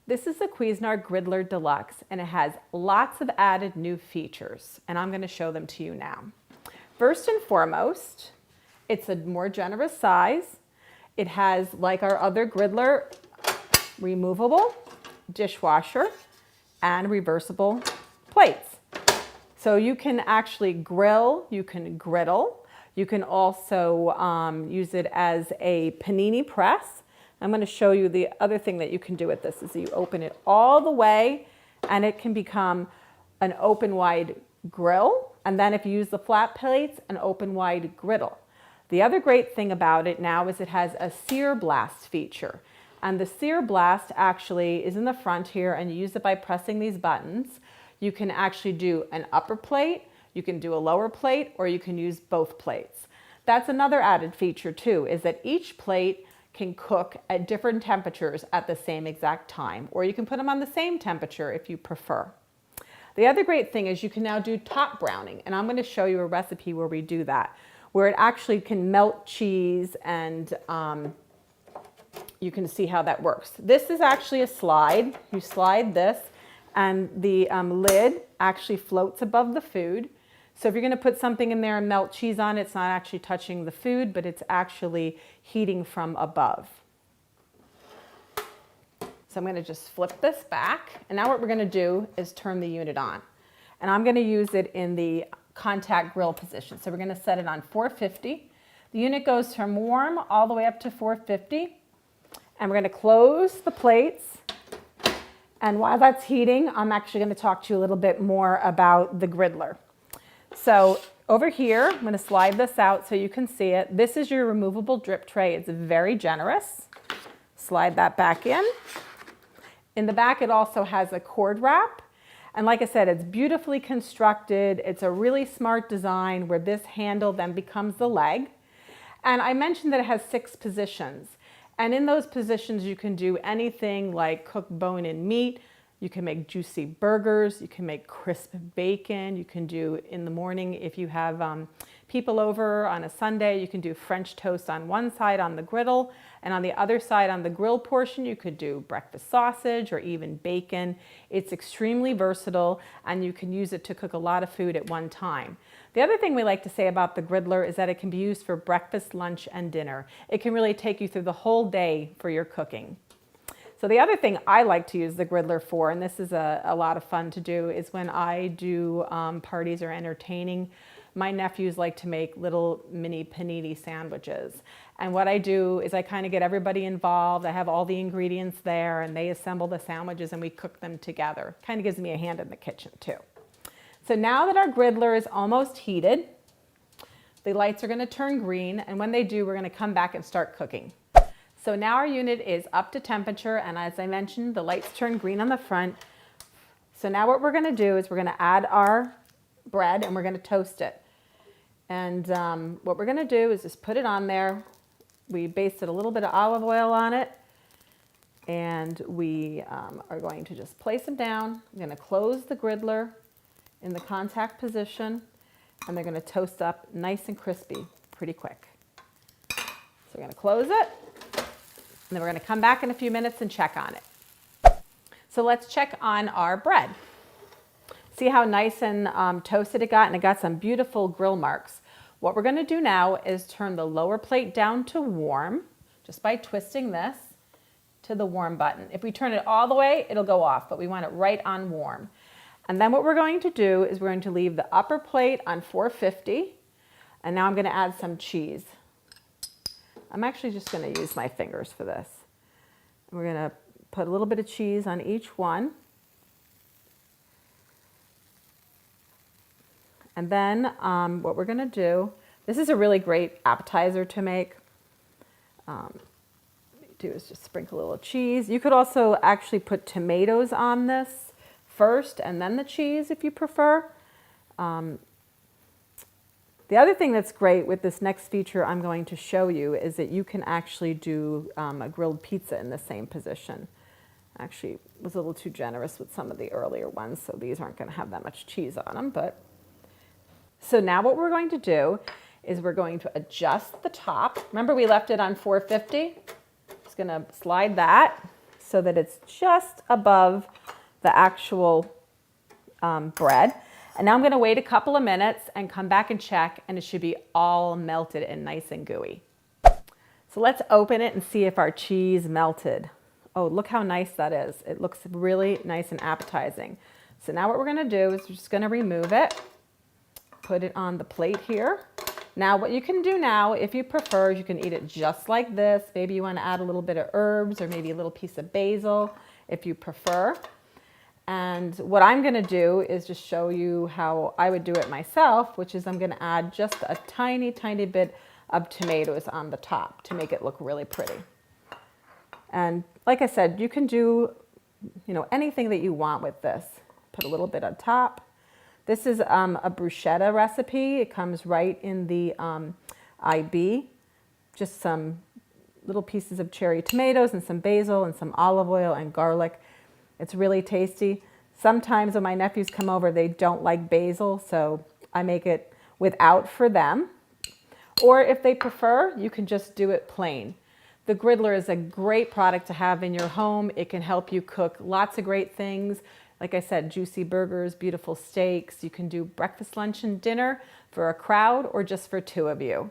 This is the Cuisinart Griddler Deluxe, and it has lots of added new features, and I'm going to show them to you now. First and foremost, it's a more generous size. It has, like our other griddler, removable dishwasher and reversible plates. So you can actually grill, you can griddle, you can also use it as a panini press. I'm going to show you the other thing that you can do with this is you open it all the way and it can become an open wide grill. And then if you use the flat plates, an open wide griddle. The other great thing about it now is it has a sear blast feature. And the sear blast actually is in the front here, and you use it by pressing these buttons. You can actually do an upper plate, you can do a lower plate, or you can use both plates. That's another added feature too, is that each plate can cook at different temperatures at the same exact time, or you can put them on the same temperature if you prefer. The other great thing is you can now do top browning, and I'm going to show you a recipe where we do that, where it actually can melt cheese, and you can see how that works. This is actually a slide. You slide this, and the lid actually floats above the food. So if you're going to put something in there and melt cheese on it, it's not actually touching the food, but it's actually heating from above. So I'm going to just flip this back. And now what we're going to do is turn the unit on. And I'm going to use it in the contact grill position. So we're going to set it on 450. The unit goes from warm all the way up to 450. And we're going to close the plates. And while that's heating, I'm actually going to talk to you a little bit more about the griddler. So over here, I'm going to slide this out so you can see it. This is your removable drip tray. It's very generous. Slide that back in. In the back, it also has a cord wrap. And like I said, it's beautifully constructed. It's a really smart design where this handle then becomes the leg. And I mentioned that it has 6 positions. And in those positions, you can do anything like cook bone-in meat. You can make juicy burgers. You can make crisp bacon. You can do in the morning, if you have people over on a Sunday, you can do French toast on one side on the griddle. And on the other side on the grill portion, you could do breakfast sausage or even bacon. It's extremely versatile, and you can use it to cook a lot of food at one time. The other thing we like to say about the griddler is that it can be used for breakfast, lunch, and dinner. It can really take you through the whole day for your cooking. So the other thing I like to use the griddler for, and this is a lot of fun to do, is when I do parties or entertaining. My nephews like to make little mini panini sandwiches. And what I do is I kind of get everybody involved. I have all the ingredients there, and they assemble the sandwiches and we cook them together. Kind of gives me a hand in the kitchen too. So now that our griddler is almost heated, the lights are going to turn green, and when they do, we're going to come back and start cooking. So now our unit is up to temperature, and as I mentioned, the lights turn green on the front. So now what we're going to do is we're going to add our bread and we're going to toast it. And what we're going to do is just put it on there. We basted a little bit of olive oil on it, and we are going to just place them down. I'm going to close the griddler in the contact position, and they're going to toast up nice and crispy pretty quick. So we're going to close it, and then we're going to come back in a few minutes and check on it. So let's check on our bread. See how nice and toasted it got, and it got some beautiful grill marks. What we're going to do now is turn the lower plate down to warm, just by twisting this to the warm button. If we turn it all the way, it'll go off, but we want it right on warm. And then what we're going to do is we're going to leave the upper plate on 450, and now I'm going to add some cheese. I'm actually just going to use my fingers for this. We're going to put a little bit of cheese on each one. And then what we're going to do, this is a really great appetizer to make. Do is just sprinkle a little cheese. You could also actually put tomatoes on this first and then the cheese if you prefer. The other thing that's great with this next feature I'm going to show you is that you can actually do a grilled pizza in the same position. Actually, was a little too generous with some of the earlier ones, so these aren't going to have that much cheese on them. But so now what we're going to do is we're going to adjust the top. Remember we left it on 450? Just going to slide that so that it's just above the actual bread. And now I'm going to wait a couple of minutes and come back and check, and it should be all melted and nice and gooey. So let's open it and see if our cheese melted. Oh, look how nice that is. It looks really nice and appetizing. So now what we're going to do is we're just going to remove it, put it on the plate here. Now what you can do now, if you prefer, you can eat it just like this. Maybe you want to add a little bit of herbs or maybe a little piece of basil if you prefer. And what I'm going to do is just show you how I would do it myself, which is I'm going to add just a tiny, tiny bit of tomatoes on the top to make it look really pretty. And like I said, you can do, anything that you want with this. Put a little bit on top. This is a bruschetta recipe. It comes right in the IB. Just some little pieces of cherry tomatoes and some basil and some olive oil and garlic. It's really tasty. Sometimes when my nephews come over, they don't like basil, so I make it without for them. Or if they prefer, you can just do it plain. The griddler is a great product to have in your home. It can help you cook lots of great things. Like I said, juicy burgers, beautiful steaks. You can do breakfast, lunch, and dinner for a crowd or just for two of you.